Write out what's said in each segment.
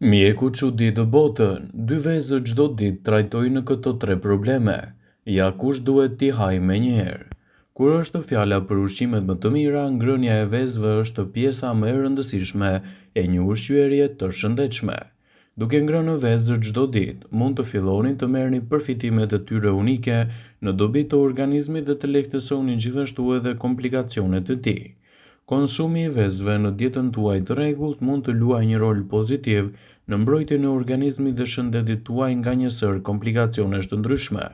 Mjeku çudi të botën, dy vezë çdo ditë trajtojnë këto tre probleme. Ja kush duhet t'i haj menjëherë. Kur është fjala për ushqimet më të mira, ngrënia e vezëve është pjesa më e rëndësishme e një ushqyerje të shëndetshme. Duke ngrënë vezë çdo ditë, mund të filloni të merrni përfitimet e tyre unike në dobi të organizmit dhe të lehtësoni gjithashtu edhe komplikacionet e tij. Konsumi i vezëve në dietën tuaj të rregullt mund të luajë një rol pozitiv në mbrojtjen e organizmit dhe shëndetit tuaj nga një sër komplikacionesh të ndryshme.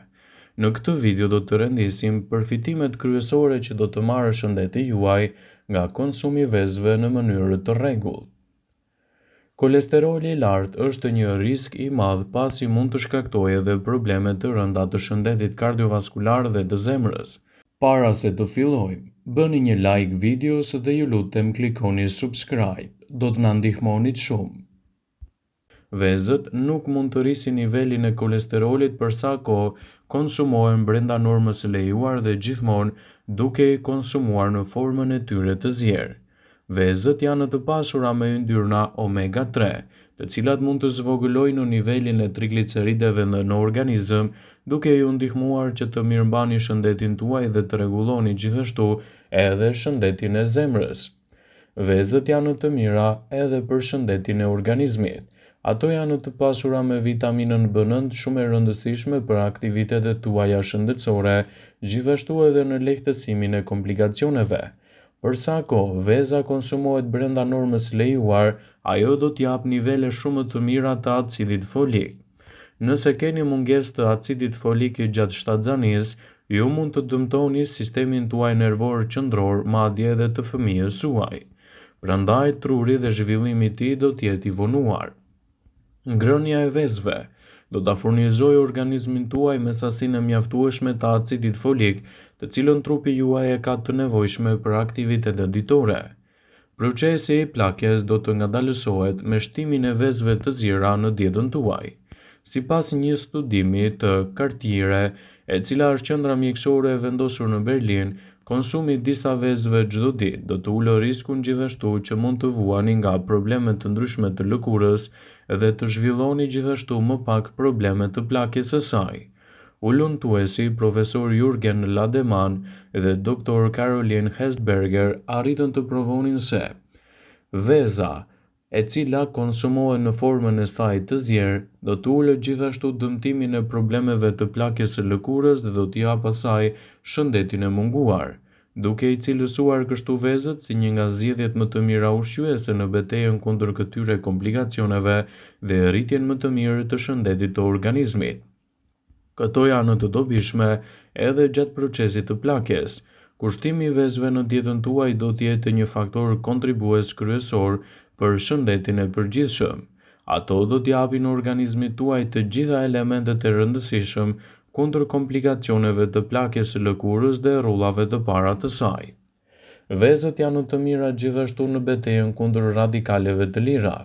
Në këtë video do të rendisim përfitimet kryesore që do të marrë shëndeti juaj nga konsumi i vezëve në mënyrë të rregullt. Kolesteroli i lartë është një risk i madh pasi mund të shkaktojë edhe probleme të rënda të shëndetit kardiovaskular dhe të zemrës. Para se të fillojmë, bëni një like videos dhe ju lutem klikoni subscribe, do të na ndihmonit shumë. Vezët nuk mund të rrisin nivelin e kolesterolit për sa kohë konsumohen brenda normës së lejuar dhe gjithmonë duke i konsumuar në formën e tyre të zjerë. Vezët janë të pasura me yndyrna omega 3, të cilat mund të zvogëlojnë nivelin e triglicerideve në organizëm, duke ju ndihmuar që të mirëmbani shëndetin tuaj dhe të rregulloni gjithashtu edhe shëndetin e zemrës. Vezët janë të mira edhe për shëndetin e organizmit. Ato janë të pasura me vitaminën B9 shumë e rëndësishme për aktivitetet tuaja shëndetësore, gjithashtu edhe në lehtësimin e komplikacioneve. Për sa kohë veza konsumohet brenda normës lejuar, ajo do t'jap nivele shumë të mira të acidit folik. Nëse keni mungesë të acidit folik gjatë shtatzanisë, ju mund të dëmtoni sistemin tuaj nervor qendror, madje edhe të fëmijës suaj. Prandaj truri dhe zhvillimi i tij do të jetë i vonuar. Ngrënia e vezëve do ta furnizojë organizmin tuaj me sasinë e mjaftueshme të acidit folik, të cilën trupi juaj e ka të nevojshme për aktivitetet ditore. Procesi i plakjes do të ngadalësohet me shtimin e vezëve të zjera në dietën tuaj. Sipas një studimi të Cartier, e cila është qendra mjekësore e vendosur në Berlin, konsumi i disa vezëve çdo ditë do të ulë riskun gjithashtu që mund të vuani nga probleme të ndryshme të lëkurës dhe të zhvilloni gjithashtu më pak probleme të plakjes së saj. Ulëntuesi profesor Jürgen Lademan dhe doktor Caroline Hestberger arritën të provonin se veza, e cila konsumohet në formën e saj të zjerë, do të ulë gjithashtu dëmtimin e problemeve të plakjes së lëkurës dhe do t'i japë pasaj shëndetin e munguar, duke i cilësuar kështu vezët si një nga zgjedhjet më të mira ushqyese në betejën kundër këtyre komplikacioneve dhe rritjen më të mirë të shëndetit të organizmit. Këto janë të dobishme edhe gjatë procesit të plakjes. Kushtimi i vezëve në dietën tuaj do të jetë një faktor kontribues kryesor për shëndetin e përgjithshëm. Ato do t'japin organizmit tuaj të gjitha elementet e rëndësishëm kundër komplikacioneve të plakjes së lëkurës dhe rrullave të para të saj. Vezët janë të mira gjithashtu në betejën kundër radikaleve të lira.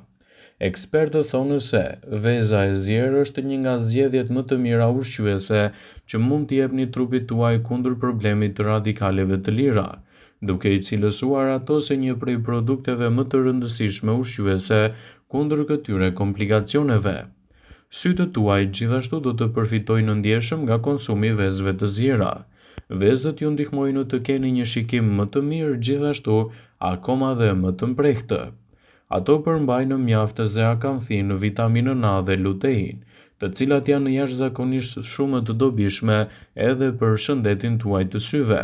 Ekspertët thonë se veza e zjerë është një nga zgjedhjet më të mira ushqyese që mund t'i jepni trupit tuaj kundër problemit të radikaleve të lira, duke i cilësuar ato se një prej produkteve më të rëndësishme ushqyese kundër këtyre komplikacioneve. Sytë tuaj gjithashtu do të përfitojnë ndjeshëm nga konsumi i vezëve të zjera. Vezët ju ndihmojnë të keni një shikim më të mirë, gjithashtu akoma dhe më të mprehtë. Ato përmbajnë mjaft zeaxanthin, vitaminën A dhe lutein, të cilat janë jashtëzakonisht shumë të dobishme edhe për shëndetin tuaj të syve.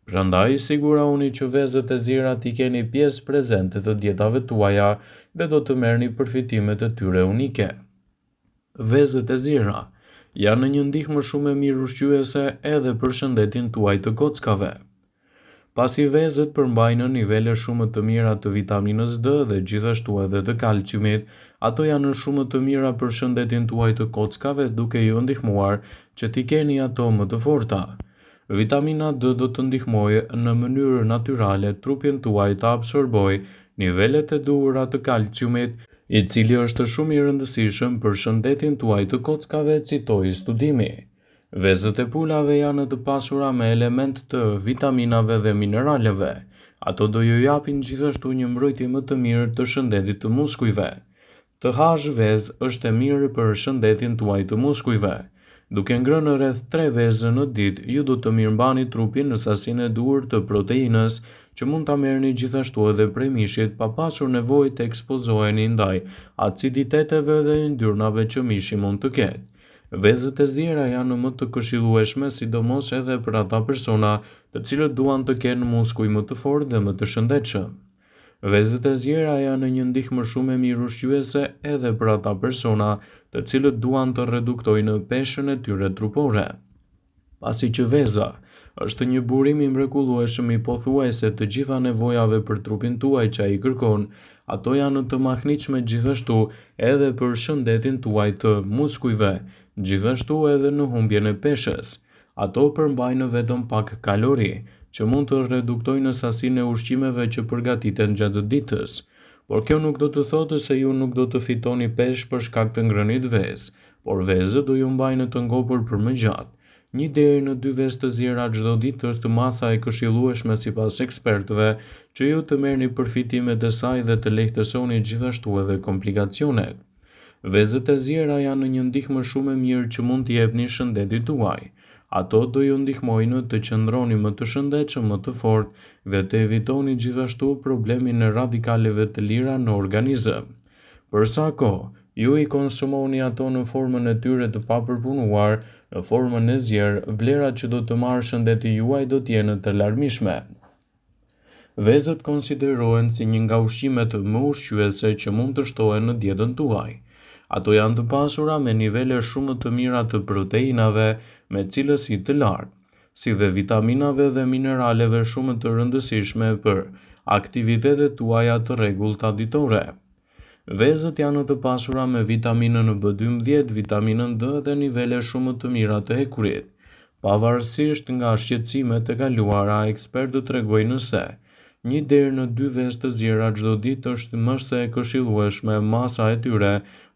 Prandaj sigurohuni që vezët e zjera t'i keni pjesë prezente të dietave tuaja dhe do të merrni përfitimet e tyre unike. Vezët e zjera janë një ndihmë shumë e mirë ushqyese edhe për shëndetin tuaj të kockave. Pasi vezët përmbajnë nivele shumë të mira të vitaminës D dhe gjithashtu edhe të kalciumit, ato janë shumë të mira për shëndetin tuaj të kockave, duke ju ndihmuar që t'i keni ato më të forta. Vitamina D do të ndihmojë në mënyrë natyrale trupin tuaj të absorbojë nivelet e duhura të kalciumit, i cili është shumë i rëndësishëm për shëndetin tuaj të kockave, citoi studimi. Vezët e pulave janë të pasura me element të vitaminave dhe mineraleve. Ato do ju japin gjithashtu një mbrojtje më të mirë të shëndetit të muskujve. Të hash vezë është e mirë për shëndetin tuaj të muskujve. Duke ngrënë rreth 3 vezë në ditë, ju do të mirëmbani trupin në sasinë e duhur të proteinës, që mund ta merrni gjithashtu edhe prej mishit pa pasur nevojë të ekspozoheni ndaj aciditeteve dhe yndyrnave që mishi mund të ketë. Vezët e ziera janë më të këshillueshme, sidomos edhe për ata persona të cilët duan të kenë muskuj më të fortë dhe më të shëndetshëm. Vezët e ziera janë një ndihmë shumë e mirë ushqyese edhe për ata persona të cilët duan të reduktojnë peshën e tyre trupore. Pasi që veza është një burim i mrekullueshëm i pothuajse të gjitha nevojave për trupin tuaj që ai kërkon, ato janë të mahnitshme gjithashtu edhe për shëndetin tuaj të muskujve, gjithashtu edhe në humbjen e peshës. Ato përmbajnë vetëm pak kalori, që mund të reduktojnë sasinë e ushqimeve që përgatiten gjatë ditës. Por kjo nuk do të thotë se ju nuk do të fitoni peshë për shkak të ngrënit vezë, por vezët do ju mbajnë të ngopur për më gjatë. 1 deri në 2 vezë të ziera çdo ditë është masa e këshillueshme sipas ekspertëve, që ju të merrni përfitimet e saj dhe të lehtësoni gjithashtu edhe komplikacionet. Vezët e ziera janë një ndihmë shumë e mirë që mund t'i jepni shëndetit tuaj. Ato do ju ndihmojnë të qëndroni më të shëndetshëm, më të fortë dhe të evitoni gjithashtu problemin e radikaleve të lira në organizëm. Për sa kohë ju i konsumoni ato në formën e tyre të papërpunuar, në formën e zjerë, vlerat që do të marrë shëndeti juaj do t'jenë të larmishme. Vezët konsiderohen si një nga ushqimet më ushqyese që mund të shtohen në dietën tuaj. Ato janë të pasura me nivele shumë të mira të proteinave me cilësi të lartë, si dhe vitaminave dhe mineraleve shumë të rëndësishme për aktivitetet tuaja të rregullta ditore. Vezët janë të pasura me vitaminën B12, vitaminën D dhe nivele shumë të mira të hekurit. Pavarësisht nga shqetësimet e kaluara, ekspertët tregojnë se 1 deri në 2 vezë të ziera çdo ditë është më së e këshillueshme masa e tyre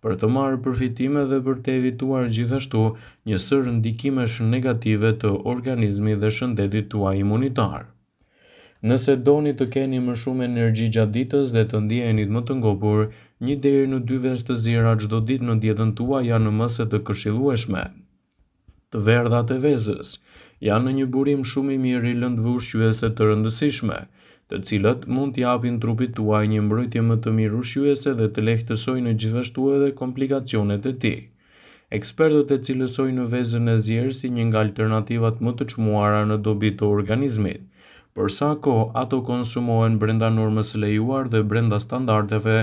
për të marrë përfitime dhe për të evituar gjithashtu një sër ndikimesh negative të organizmit dhe shëndetit tuaj imunitar. Nëse doni të keni më shumë energji gjatë ditës dhe të ndiheni më të ngopur, 1 deri në 2 vezë të ziera çdo ditë në dietën tuaj janë më së të këshillueshme. Të verdhat e vezës janë një burim shumë i mirë i lëndëve ushqyese të rëndësishme, të cilat mund t'i japin trupit tuaj një mbrojtje më të mirë ushqyese dhe të lehtësojnë gjithashtu edhe komplikacionet e tij. Ekspertët e cilësojnë vezën e zier si një nga alternativat më të çmuara në dobi të organizmit. Për sa kohë ato konsumohen brenda normës së lejuar dhe brenda standardeve,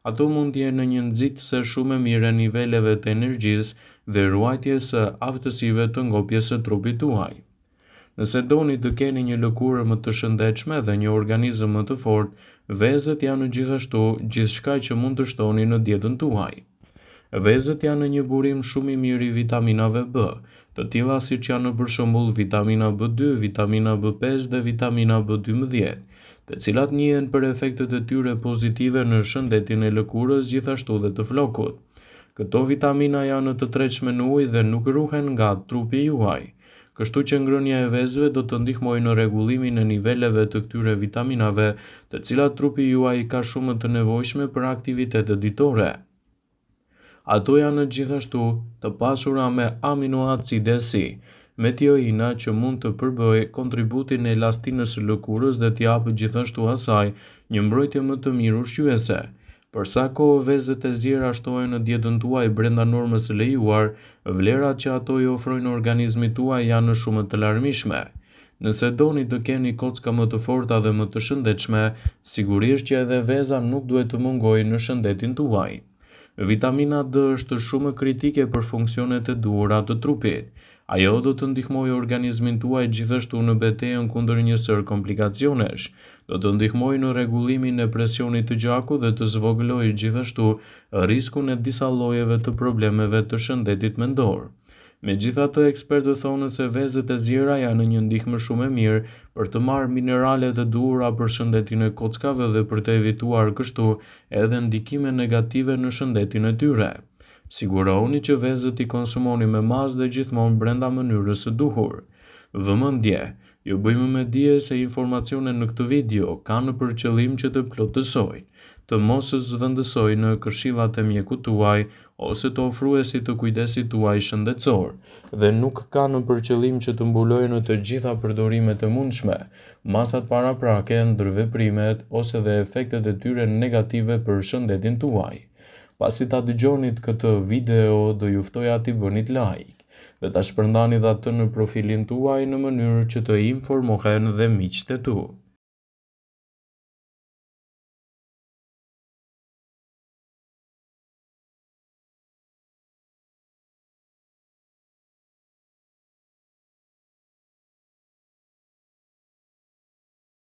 ato mund të jenë një nxitëse shumë e mirë e niveleve të energjisë dhe ruajtjes së aftësive të ngopjes së trupit tuaj. Nëse doni të keni një lëkurë më të shëndetshme dhe një organizëm më të fortë, vezët janë gjithashtu gjithçka që mund të shtoni në dietën tuaj. Vezët janë një burim shumë i mirë i vitaminave B, të tilla siç janë për shembull vitamina B2, vitamina B5 dhe vitamina B12, të cilat njihen për efektet e tyre pozitive në shëndetin e lëkurës gjithashtu dhe të flokut. Këto vitamina janë të tretshme në ujë dhe nuk ruhen nga trupi juaj. Kështu që ngrënia e vezëve do të ndihmojë në rregullimin e niveleve të këtyre vitaminave, të cilat trupi juaj ka shumë të nevojshme për aktivitetet ditore. Ato janë gjithashtu të pasura me aminoacide si metioina, që mund të përbëjë kontributin e elastinës së lëkurës dhe t'i japë gjithashtu asaj një mbrojtje më të mirë ushqyese. Për sa kohë vezët e ziera shtohen në dietën tuaj brenda normës së lejuar, vlerat që ato i ofrojnë organizmit tuaj janë shumë të larmishme. Nëse doni të keni kocka më të forta dhe më të shëndetshme, sigurisht që edhe veza nuk duhet të mungojë në shëndetin tuaj. Vitamina D është shumë kritike për funksionet e duhura të trupit. Ajo do të ndihmojë organizmin tuaj gjithashtu në betejën kundër një sër komplikacionesh, do të ndihmojë në rregullimin e presionit të gjakut dhe të zvogëlojë gjithashtu riskun e disa llojeve të problemeve të shëndetit mendor. Megjithatë, ekspertët thonë se vezët e ziera janë një ndihmë shumë e mirë për të marrë mineralet e duhura për shëndetin e kockave dhe për të evituar kështu edhe ndikime negative në shëndetin e tyre. Sigurohuni që vezët i konsumoni me masë dhe gjithmonë brenda mënyrës së duhur. Vëmendje, ju bëjmë me dije se informacionet në këtë video kanë për qëllim që të plotësojnë, të mos zëvendësoj në këshillat e mjekut tuaj ose të ofruesit të kujdesit tuaj shëndetësor, dhe nuk ka në përqëllim që të mbulojë në të gjitha përdorimet e mundshme masat paraprake, ndërveprimet ose dhe efektet e tyre negative për shëndetin tuaj. Pasi ta dëgjonit këtë video, do ju ftoja t'i bënit like dhe ta shpërndanit atë në profilin tuaj në mënyrë që të informohen dhe miqtë e tu.